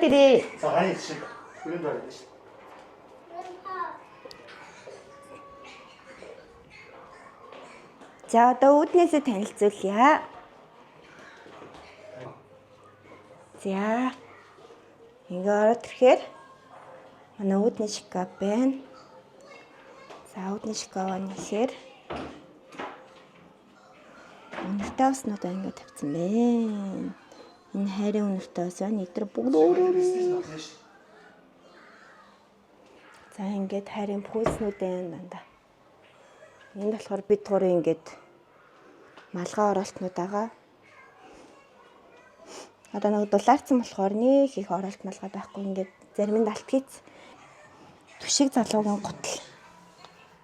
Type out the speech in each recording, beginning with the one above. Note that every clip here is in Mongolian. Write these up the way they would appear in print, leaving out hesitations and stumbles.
ирээ. За гарыг шиг юунд байна шүү. За одоо үүднээсээ танилцуулъя. За. Ингээ ороод ирэхээр манай үүдний шкаф байна. За үүдний шкаф нэхэр өнөртэй уснууд ингээ тавьсан байна. Энэ хайрын өнөртэй ус байна. Эдгээр бүгд өөрөө. За ингээд хайрын пүүснүүд байна дандаа. Энд болохоор бид гурийн ингээд малгай оролтнууд байгаа. Одоо нэг дулаарцсан болохоор нэг их оролт малгай байхгүй ингээд зарим нь алтгийц түшиг залуугийн гутал.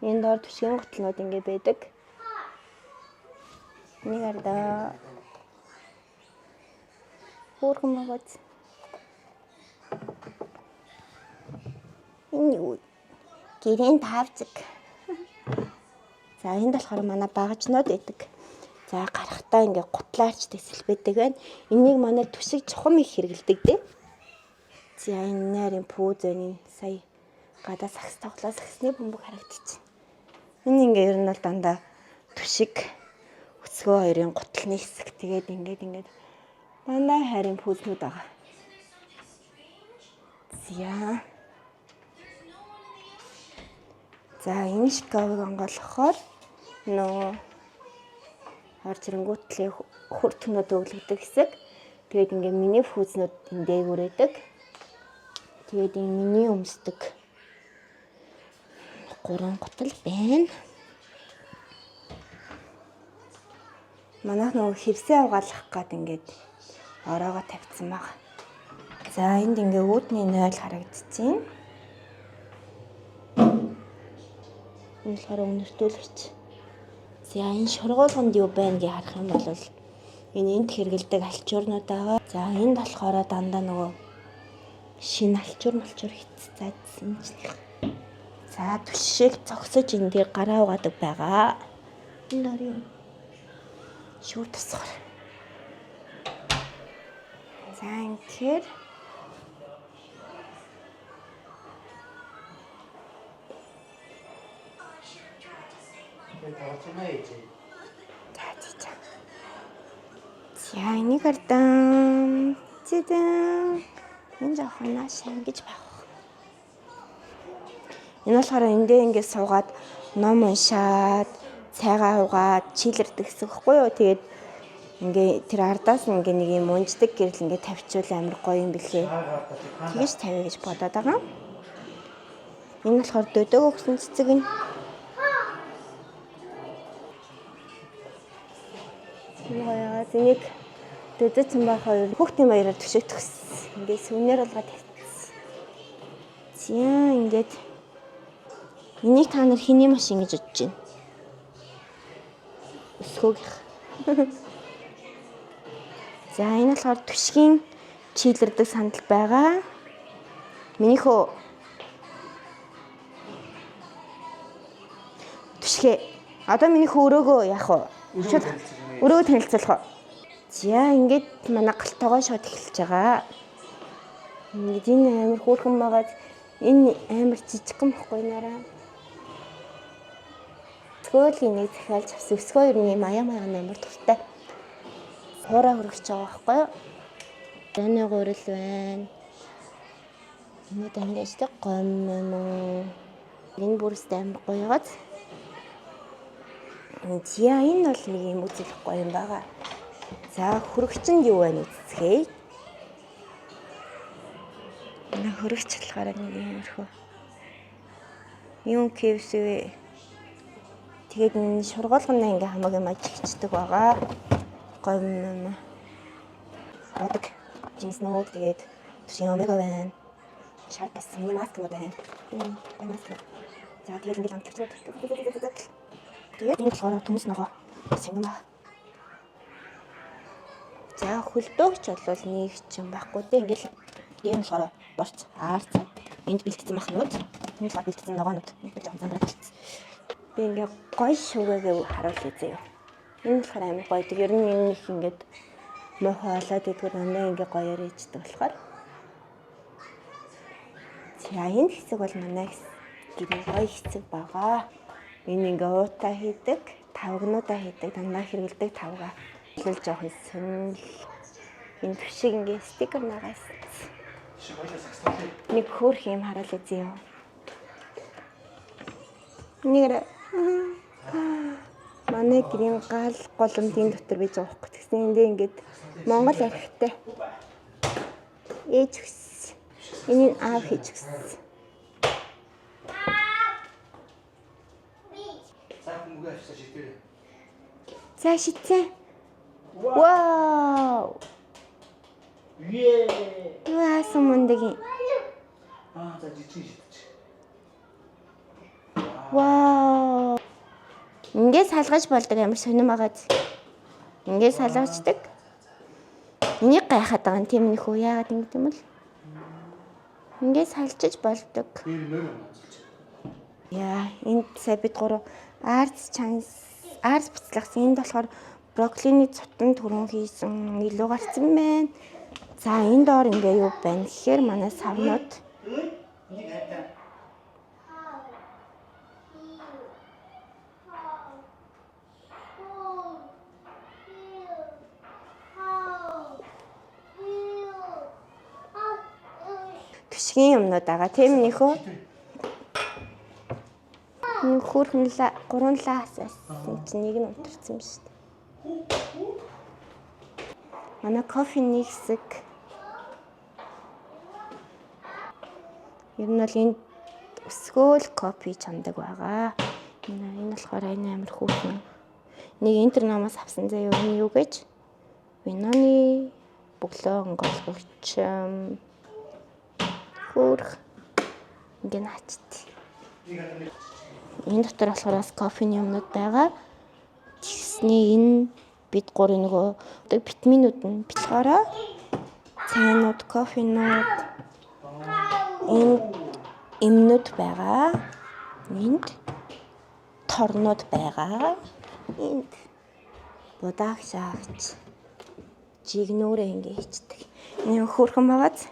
Энд доор түшигийн гуталнууд ингээд байдаг. Нэг ардаа хөөрхөн магад. Энэ юу? Гэрийн тавцаг. За энд болохоор манай багажнууд байдаг. За гарахтаа ингээ гутлаарч тэсэлбэдэг байна. Энийг манай түшиг чухам их хэрэгэлдэг дээ. За энэ нарийн пүүзэний сая гадаа сакс тоглоо саксны бөмбөг харагдчихна. Энэ ингээ ер нь бол дандаа түшиг өсгөө хоёрын гутлын хэсэг. Тэгээд ингээд дандаа хайрын пүүзнүүд байгаа. За энэ шкафыг онгойлгохоор нөө орж ирэнгүүтлээ хурднууд өглөгдөг хэсэг. Тэгээд ингээ миний фүүзнүүд энэ дээгүүрээдэг. Тэгээд энэ миний өмсдөг 3 гутал байна. Манайх нөгөө хевсээ угаалгах гээд ингээд ороогоо тавьсан баг. За энд ингээ үүдний 0 харагдчихээн. Энэ болохоор өнөртүүлэгч. За энэ шургуулганд юу байна гэж харах юм бол энэ энд хэрэгэлдэг алчуурнууд байгаа. За энд болохоор дандаа нөгөө шинэ алчуур хитцаадсан чинь. За түшиг зогсож энэ дээр гараа угаадаг байгаа. Энэ дор юм. Шүүр тусгаар. За ингээд За энийг ардам. Зэдэн. Энэ жоохон нааш ингэж байх. Энэ болохоор эндээ ингэ суугаад ном уншаад, цайгаа угаад, чилэрдэг гэсэн үг байхгүй юу? Тэгээд ингээ тэр ардаас ингээ нэг юм унждаг гэрэл ингээ тавьчвал амар гоё юм бэлээ. Тэгэж тавья гэж бодоод байгаа. Энэ болохоор дөдөг өгсөн цэцэг нь. Яагаад энийг дөдөцөн байх хоёр хүүхдийн баяраар төшөг төгссөн. Ингээ сүнээр болгоод тавьчихсан. Зя ингээд энийг та нар хэний машин гэж бодож байна? Өсгөөгийнх. За энэ болохоор түшгийн чийлэрдэг сандал байгаа. Минийхөө түшгэ. Одоо минийхөө өрөөгөө яах вэ? Өрөөгөө танилцуулах уу? За ингээд манай галтойгоо шууд эхэлж байгаа. Ингээд энэ амар хөөрхөн байгаа. Энэ амар жижигхэн бохгүй нараа. Өсгөөлийн нэг захиалж авсан. Өсгөө ер нь маяг амар туртай. Хуурай хөргөж байгаа байхгүй юу? Дэний гурил байна. Энэ дандажтай гом юм. Энэ бүрстэй амар гоё ягаад. Зя энэ бол нэг юм үзүүлэхгүй юм байгаа. За хөргөчөнд юу байна үзцгээе. Энэ хөргөч талаараа нэг юм өрхөө. Юм кевсвэ. Тэгээд энэ шургуулганд ингээ хамаг юм ажигчдаг байгаа. Гоё юм. Одог джинс нүүд тэгээд түшин омега байна. Шарт бас юм маск мод байна. Маск. За тэгээд ингээ амтлагчуд. Тэгээд энэ болохоор төмс ногоо. Шингэн баг. За хөлдөөгч бол нэг ч юм байхгүй дээ. Ингээл энэ болохоор борц, аарц, энд бэлтгэсэн махнууд, энэ болохоор бэлтгэсэн ногоонууд. Нэг жоохон замраад бэлтгэсэн. Би ингээ гоё шүгэгээ харуулъя заяа. Энэ болохоор амар гоё. Ер нь энэ их ингээд мохоолоод идэгэр дандаа ингээ гоёор ээждэг болохоор За энэ хэсэг бол манай гэрийн гоё хэсэг байгаа. Энэ ингээ уутай хийдэг, тавгнуудаа хийдэг, дандаа хэрэгэлдэг тавга. Хэлж жоох сонирхол. Энэ төшиг ингээ стикер нагаас. Нэг хөөх юм хараал үзье юу. Нэр манай гэрийн гал голомтын дотор бий байгаа хөөх. Тэгсэн эндээ ингээд Монгол архитай. Ээж өс. Энийг аав хийж өс. За шитсэн. Вау! Яа сумундаг. За жижиг шидэж. Вау! Ингээд салгаж болдог амар сонирм агаад. Ингээд салгаждаг. Энийг гайхаад байгаа юм тийм нэх үү? Яагаад ингэ юм бол? Ингээд салжиж болдог. Яа, энд сая бид гурав арц буцлагсан. Энд болохоор брокколины цутан түрэн хийсэн илүү гарцсан байна. За энэ доор ингээ юу байна гэхээр манай савнууд. Төшгийн юмнууд байгаа тийм нөхөө. Нэг хөөрхөн 3 лаас байсан чинь нэг нь унтарсан юм шүү дээ. Манай кофений хэсэг. Ер нь бол энд өсгөөл кофе чамдаг байгаа. Энэ болохоор амар хөөрхөн. Нэг интерномоос авсан заяа юу гэж? Виноны бөглөө голгогч хөөх ингэ наачт. Энэ дотор болохоор бас кофений юмнууд байгаа. Тэгсний энэ бид гурийн нөгөө витаминууд нь бичлэгээр цайнууд, кофенууд энэ эмнүүд байгаа. Энд торнууд байгаа. Энд будааг шаагч жигнүүрээ ингэ хийчдэг. Энэ хөөрхөн байгааз.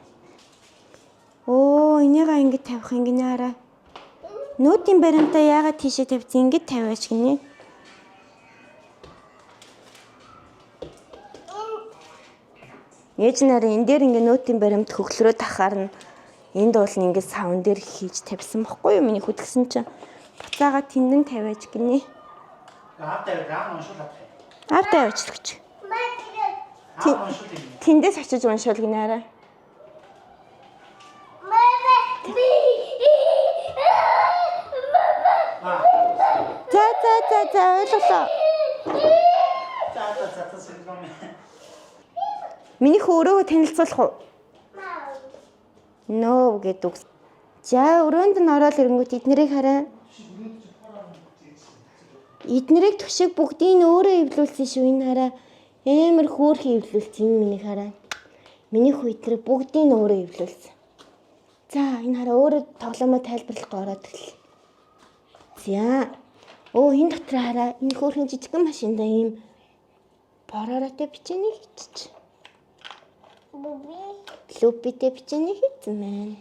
Оо, энийгээ ингэ тавих ингэ наараа. Нүүдийн баримтаа яагаад тийшээ тавьсан ингэ тавиач гинэ. Ээж нараа энэ дээр ингэ нүүдийн баримт хөглөрөө тахаар нь энд уул нь ингэ савн дээр хийж тавьсан бохгүй юу? Миний хөдөлгсөн чинь буцаага тэндэн тавиач гинэ. Аавтай явуулчих. Тэндээс очиж уншуул гинэ. За ойлголоо. Миний хөрөөгөө танилцуулах уу? Нөө гэдэг. За өрөөнд нь ороод ирэнгүүт эднэрийг хараа. Эднэрийг төшиг бүгдийг өөрөө эвлүүлсэн шүү энэ хараа. Амар хөөрхөн эвлүүлсэн юм миний хараа. Миний хүйтэр бүгдийг өөрөө эвлүүлсэн. За энэ хараа өөрөө тоглоомоо тайлбарлахгүй ороод ирлээ. За. Оо энэ дотор хараа энэ хөөрхөн жижигхэн машинда ийм бороотой бичээний хийчих. Лупитэй бичээний хийсэн байна.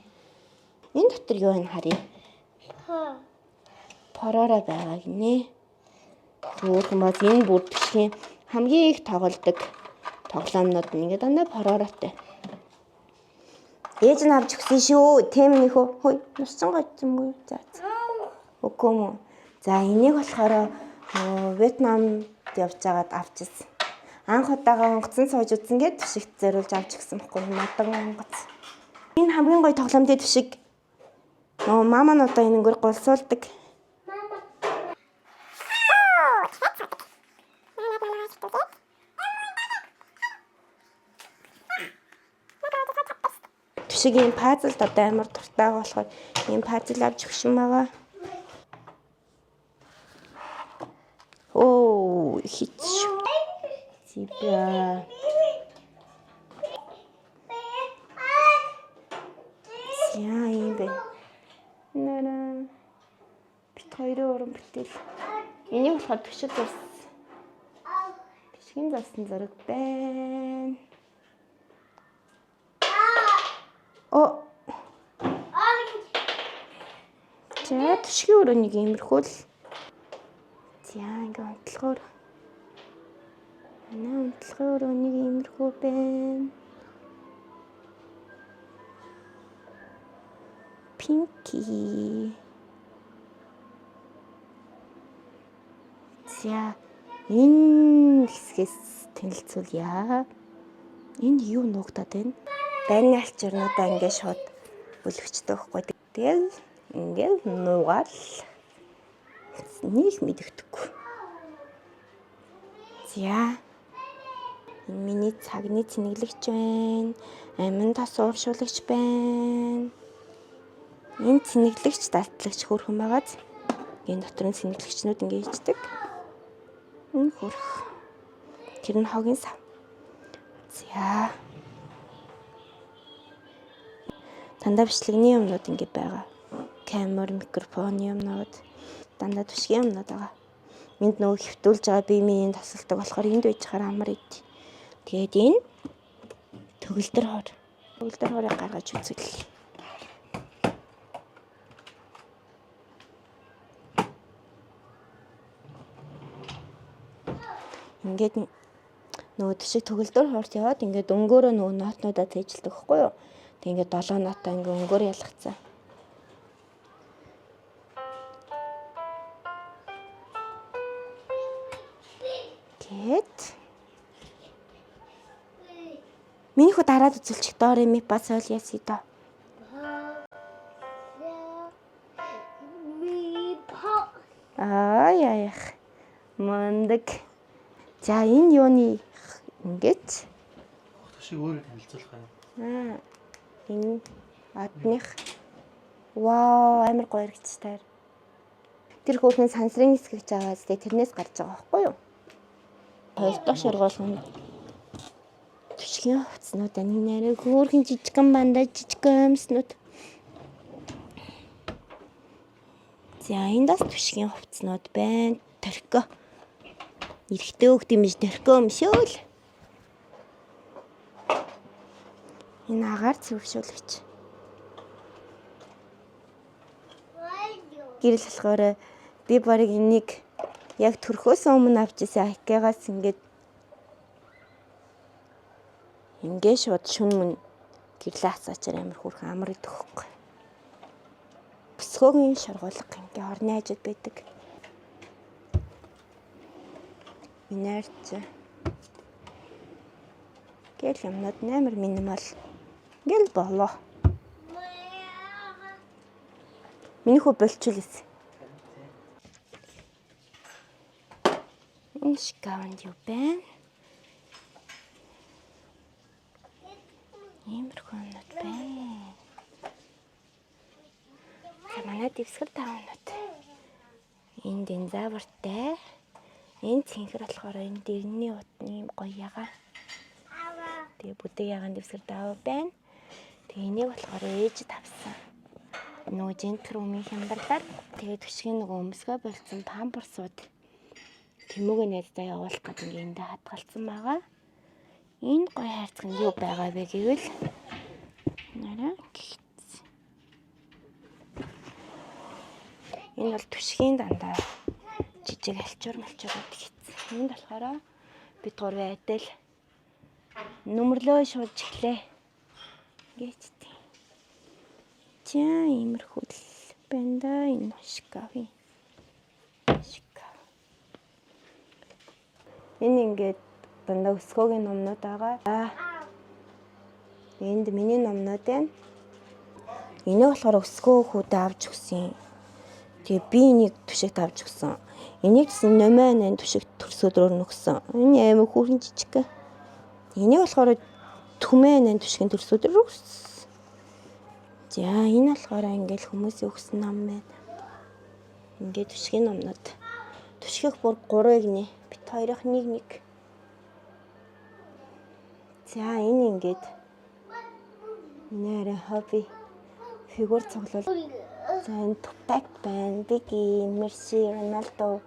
Энэ дотор юу байна харъя? Бороо байгаа гинэ. Хөөрхөн бод энэ бүр төшгийн хамгийн их тоглодог тоглоомнууд нь ингээд дандаа бороотой. Ээж нь авч өгсөн шүү. Тийм нөхөө. Хөөе, нуссан гоцсонгүй. За. Үгүй юм. За энийг болохоор Вьетнамд явж байгаад авчихсан. Анх удаага онгоцон сууж үзсэн гээд төшигт зориулж авч гисэн байхгүй мадан онгоц. Энэ хамгийн гоё тоглоом дээр төшиг. Мама нь одоо энэгээр голсуулдаг. Төшигийн пазлд одоо амар дуртай болохоор ийм пазл авч өгсөн байгаа. Оо, хит. Зибра. Яа юм бэ? Нара. Бит хоёрын уран бүтээл. Энийг болохоор төшиг зурсан. Төшгийн зурсан зураг байна. Оо. За түшгийн өрөөнийг иймэрхүү л. За ингээ унтлагаар. Манай унтлагын өрөөнийг иймэрхүү байна. Pinky. За энэ хэсгээс танилцуулъя. Энд юу нуугдаад байна? Байрны алчуурнуудаа ингээ шууд өлгчтэй байхгүй. Тэгэл ингээл нуугаал нэг мэдэгдэхгүй. За энэ миний цагны цэнэглэгч байна. Амин тас ууршуулагч байна. Энэ цэнэглэгч далтлагч хөрхөн байгааз энэ дотор нь цэнэглэгчнүүд ингээ ичдэг. Энэ хөрх. Тэр нь хогийн сав. За дандаа бичлэгний юмнууд ингээ байгаа. Камер, микрофон юмнууд, дандаа түшгийн юмнууд байгаа. Энд нөгөө хэвтүүлж байгаа бие биеийн тасалдаг болохоор энд байж хахаар амар ид. Тэгээд энэ төгөлдөр хор. Төгөлдөр хорыг гаргаж үзүүлээ. Ингээд нөгөө төшиг төгөлдөр хорт яваад ингээд өнгөөрөө нөгөө ноотнуудаа тээжилдэг байхгүй юу? Тэг ингээд 7 ноотоо ингээд өнгөөр ялгацсан. Гэт миний хүү дараад үзүүлчих доо ми па сол яси доо. Яах. Мундаг. За энэ юуны ингээд Төшиг өөрөө танилцуулах юм. Энэ адных. Вау, амар гоё хэрэгцтэй. Тэр хөөхний сансрын хэсгэж байгаа зү тэрнээс гарч байгаа байхгүй юу? Хоёр дахь шургуулгын түшгийн хувцснууд энэ нэрээ хөөхний жижигхан бандаж жижигхан юмснууд. За энэ дас түшгийн хувцснууд байна. Торко. Эрэхтэй хөөхт юм биш торко юм шөөл. Энэ агаар зөвшөөрөлч. Гэрэл болохоор би барыг энийг яг төрхөөс өмнө авч ирсэн айкагаас ингээд шууд шүн мөн гэрлээ хасаачаар амар хүрхэн амар идэхгүй. Өсгөөгийн шургуулга ингээ орны хажууд байдаг. Минерч. Гэл юмнууд амар минимал. Гэл болоо. Миний хүү болчихлээ. Энэ шкафанд юу байна? Иймэрхүү юмнууд байна. За манай дэвсгэр таавнууд. Энд динозавртай. Энэ цэнхэр болохоор энэ дэрний утны гоё ягаа. Тэгээ бүдэг ягаан дэвсгэр таав байна. Тэгээ энийг болохоор ээж тавсан. Нөгөө жентромын хямдарлаад тэгээ төшгийн нөгөө өмсгөө болцсон памперсууд тэмүүгээ найздаа явуулах гэдэг ингээ эндээ хадгалсан байгаа. Энэ гоё хайрцаг нь юу байгаа вэ гэвэл нараа энэ бол төшгийн дандаа жижиг алчуур малчуурууд хийсэн. Энд болохоор бид гурван адил нүмерлөө шууд чиглээ. Ингээд тийм. За иймэрхүү л байна да энэ шкафын. Энэ ингээд дандаа өсгөөгийн номнууд байгаа. Энд миний номнууд байна. Энийг болохоор өсгөө хүүдээ авч өгсөн. Тэгээ би энийг түшигт авч өгсөн. Энийг гэсэн номын түшигт төрсөдрөөр нөгсөн. Энэ амар хүүхэн жижиг. Энийг болохоор түмэн түшгийн төрсөдрөөр өгсөн. За энэ болохоор ингээл хүмүүсийн өгсөн ном байна. Ингээд түшгийн номнууд. Түшгэх бүр 3-ыг нэ. Бит хоёрох нэг. За энэ ингээд нэрэ хобби фигур цуглуул. За энэ Tupac байна. Biggie, Messi, Ronaldo,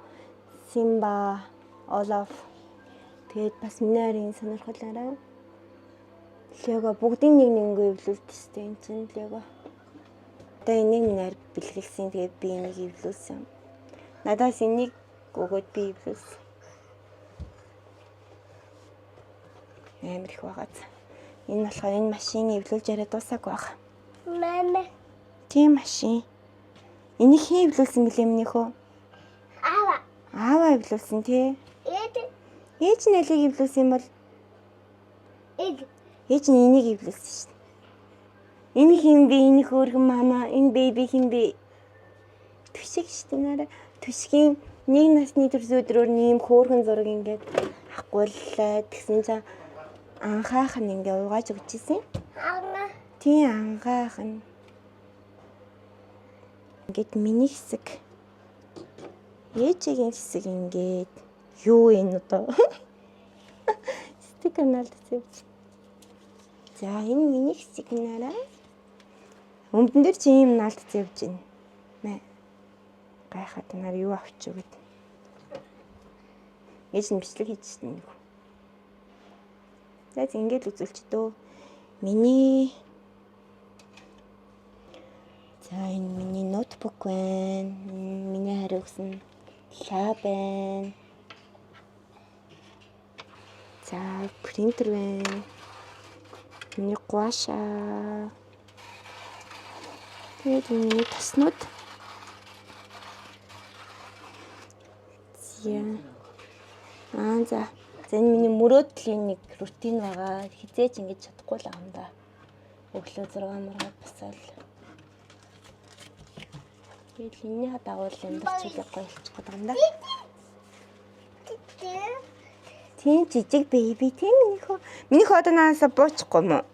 Simba, Olaf. Тэгээд бас минарын сонирхолтой. Лего бүгдийн нэг нэнгөө эвлүүлдэг тест энэ чинь лего. Одоо энийг минь бэлгэлсэн. Тэгээд би энийг эвлүүлсэн. Надаас энийг өгөөд би эвлүүлсэн. Амар их байгаа. Энэ болохоор энэ машины эвлүүлж яриа дуусаагүй байгаа. Мама. Тийм машин. Энийг хэн эвлүүлсэн бэлээ минийхөө? Ава. Аава эвлүүлсэн тий. Эд. Ээж нь алийг эвлүүлсэн юм бол Эд. ээж нь энийг эвлүүлсэн шүү дээ. Энэ хин бэ? Энэ хөөргөн мама. Энэ беби хин бэ? Түшиг шүү дээ нараа. Түшгийн 1 насны төрс өдрөөр нэм хөөргөн зураг ингээд авахгүйлээ. Тэгсэн чинь анхаах нь ингээ угааж өгчээсэн. Ама. Тийм анхаах нь. Ингээд миний хэсэг. Ээжигийн хэсэг ингээд юу энэ одоо? Стикер наалдсан. За энэ миний хэсэг нараа. Өмдөн дээр чи юм наалдсан явж байна. Мэ. Гайхаад нар юу авчих вэ? Ээж нь бичлэг хийж шин. За ингэж үзүүлч дөө. Миний. За энэ миний ноутбук байна. Миний хариугсан лаб байна. За принтер байна. Миний гуаша. Тэгээд миний таснууд. За. За энэ миний мөрөөдлийн нэг рутин байгаа. Хизээж ингэж чадахгүй л байгаа юм да. Өглөө 6 мургаад басаал. Тэгээд энэний дагуул амьдарч үлээ гоё болчих гээд байгаа юм да. Тийм жижиг беби тийм минийхөө. Минийхөө одоо наасаа буучихгүй юм уу?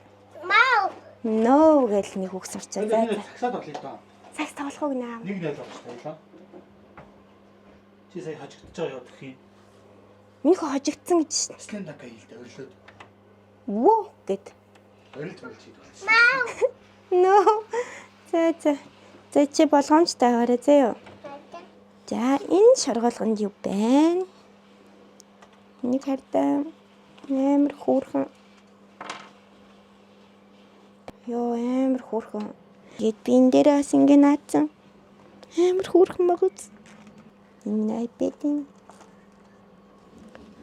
Мау. No гэж нэг үг сурчаа. За. Таксаад болъё доо. Сакс тоглох уу наа. Нэг л явах хэрэгтэй лээ. Чи сая хажигдчихж байгаа явах юм. Минийхөө хожигдсан гэж шин. Слэм дага хийлдэ өрлөөд. Воо гэд. Орилт хийж болсон. Мау. No. За. За чи болгоомжтой аваарай заяа. За энэ шаргалганд юу байна? Нэг хардаа амар хөөрхөн. Йоо амар хөөрхөн. Гээд би энэ дээр бас ингэ наацсан. Амар хөөрхөн багц. Энэ iPad-ийн.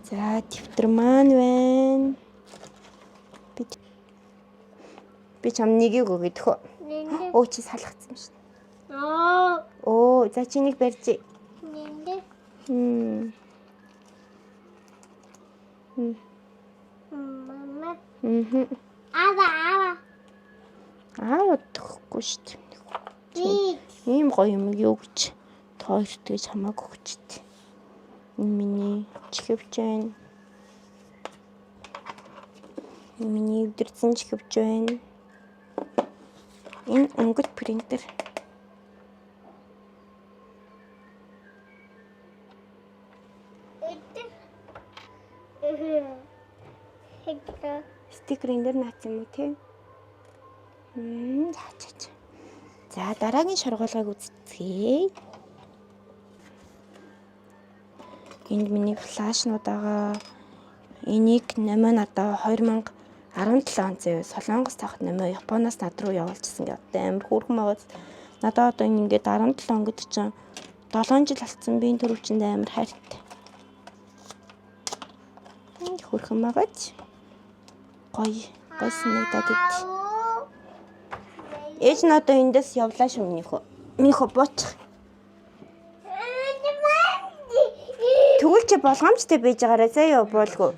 За дэвтэр маань байна. Би чам нэгийг өгөх хөө. Нэнэ. Өө чи салгацсан юм шин. Аа. Оо за чи нэг барьж. Нэнэ. Мама. Ава. Авахгүй шүү дээ. Ийм гоё юм юу гэж тоорт гэж хамаагүй хүчтэй. Энэ миний чихвч байна. Миний өдөрцөн чихвч байна. Энэ өнгөт принтер. Стикер энэ дээр наац юм уу те? За дараагийн шаргуулгыг үзцгээе. Энд миний флашнууд байгаа. Энийг нэмээ надаа 2017 он зэв Солонгос тахад нэмээ Японоос над руу явуулчихсан гэдэг амар хөөрхөн байгаа. Надаа одоо ингээд 17 он гэдэг чинь 7 жил болсон би энэ төрөвчөнд амар хайртай. Хөөрхөн байгаач. Гоё санагдаад ид. Ээж нь одоо эндээс явлаа шүү минийхөө. Минийхөө буучих. Тэгвэл чи болгоомжтой байж байгаарай заяа буулгүй.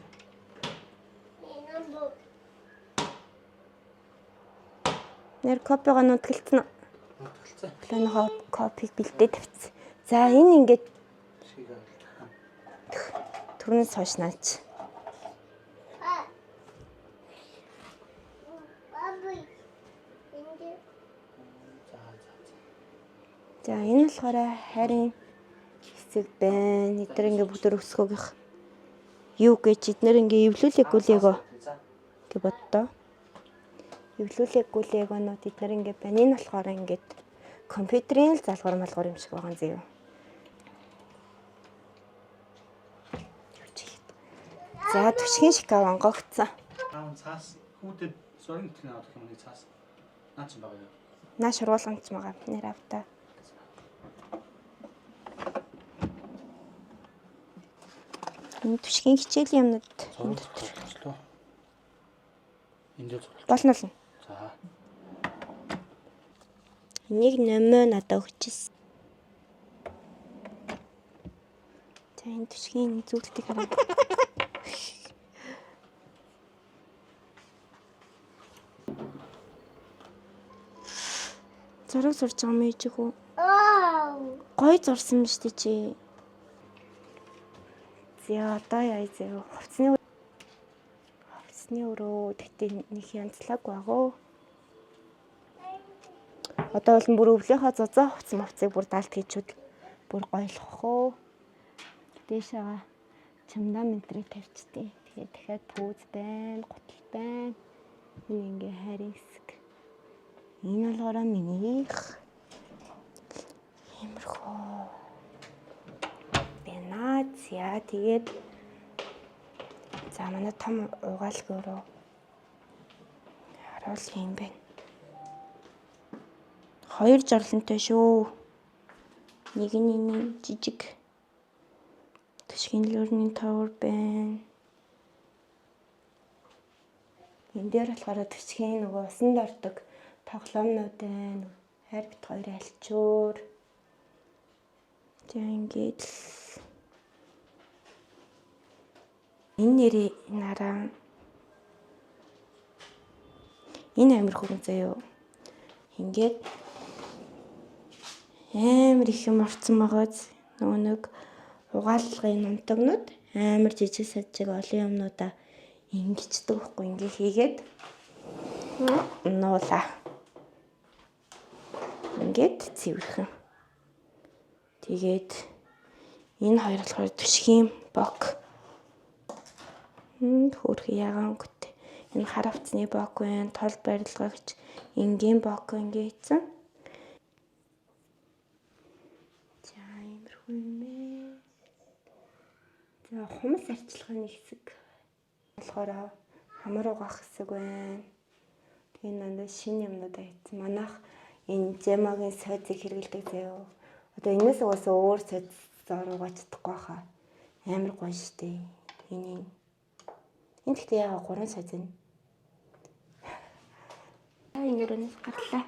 Нэр копиго нутгалцсан. Нутгалцсан. Планыхоо копиг бэлдээ тавьчихсан. За энэ ингээд түрнээс хойш наач. За энэ болохоор харин хэсэг байна. Эдгээр ингээ бүгд өсгөөгийнх. Юу гэж эдгээр ингээ эвлүүлээгүй лего гэж боддоо. Эвлүүлээгүй легонууд эдгээр ингээ байна. Энэ болохоор ингээд компьютерийн л залгуур малгуур юм шиг байгаа юм зөө. За түшгийн шкаф онгогдсон. Цаас хүүдэд сорин төлнө авах юм нэг цаас. Наа ч байгаа юу? Нааш шургуулгамч байгаа. Нэр авта. Энэ түшгийн хичээлийн юмнууд энэ дотор Зурглаа. Энд дээр зурглаа. болно л. За. Энийг нөмөө надад өгчээс. За энэ түшгийн зүйлтийг хараа. Зураг зурж байгаа юм ээж хүү. Гой зурсан биз дээ чи. За одоо яа зөө хувцсны өрөө тэгтээ нэг янзлаг багөө. Одоо бол бүр өвлийнхаа зузаан хувцсыг бүр даалт хийчүүд бүр гойлох хөө. Дээшээ чамдаа ментрийг тавьчихдээ. Тэгээд дахиад пүүз байна, гутал байна. Энэ ингээ хайрын хэсэг. Энэ болгоороо минийх. Иймэрхүү. Бэнаця тэгээд за манай том угаалгын өрөө харуул юм байна. 2 жорлонтой шүү. Нэг нь жижиг түшгийн лөрний товор байна. Энд дээр болохоор түшгийн нөгөө усанд ордог тоглоомнууд байна. Хайр бит хоёр альчуур. За ингээд энэ нэрээ нараа энэ амир хүүхэн заяо. Ингээд амар их юм орцсон байгааз нөгөө нэг угаалгын нунтагнууд амар жижиг сажиг олон юмнуудаа ингэчдэг байхгүй ингээ хийгээд нуулаа. Ингээд цэвэрхэн. Тэгээд энэ хоёр болохоор түшгийн бок. Хөөрхөн ягаан өнгөтэй. Энэ хар хувцсны бок байна. Тол барилгагч энгийн бок ингээ хийсэн. За иймэрхүү юм ээ. За хумс арчилгааны хэсэг болохоор хамар угаах хэсэг байна. Тэгээ надад шинэ юмнууд хийсэн. Манайх энэ жемагийн сойцыг хэрэглэдэг заяо. Одоо энэс угаасаа өөр сойц зуруугач чадахгүй хаа. Амар гоё штэ. Энэ гэхдээ яага 3 сойц байна. Энэ өрөөс гарлаа.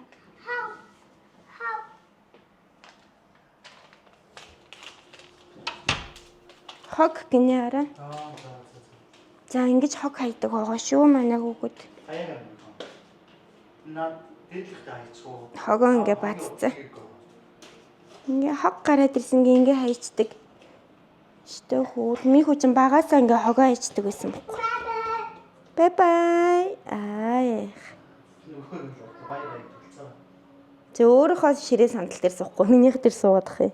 Хог гинэ арай. За ингэж хог хайдаг байгаа шүү манай хүүхэд. Аяа. Наад дэлгэхтэй хайцгүй. Хогоо ингээ баццсан. Ингээ хог гараад ирсэн ингээ хайчдаг. Штэ хөр ми хүчин багасаа ингээ хогоо хайчдаг байсан байхгүй. Бай бай. Аа. Бай бай гэсэн. Тэ өөрөөхөө ширээ сандал дээр суухгүй. Минийх дээр суугаад ах юм.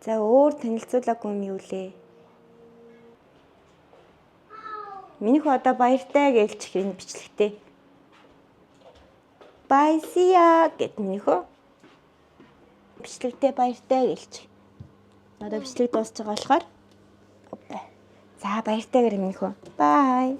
За өөр танилцуулаагүй юм юу лээ? Минийх одоо баяртай гэлчих энэ бичлэгтэй. Баясия гэт минийхөө. Бичлэгтэй баяртай гэлчих. Одоо бичлэг дуусч байгаа болохоор. За баяртай гэр минийхөө. Бай.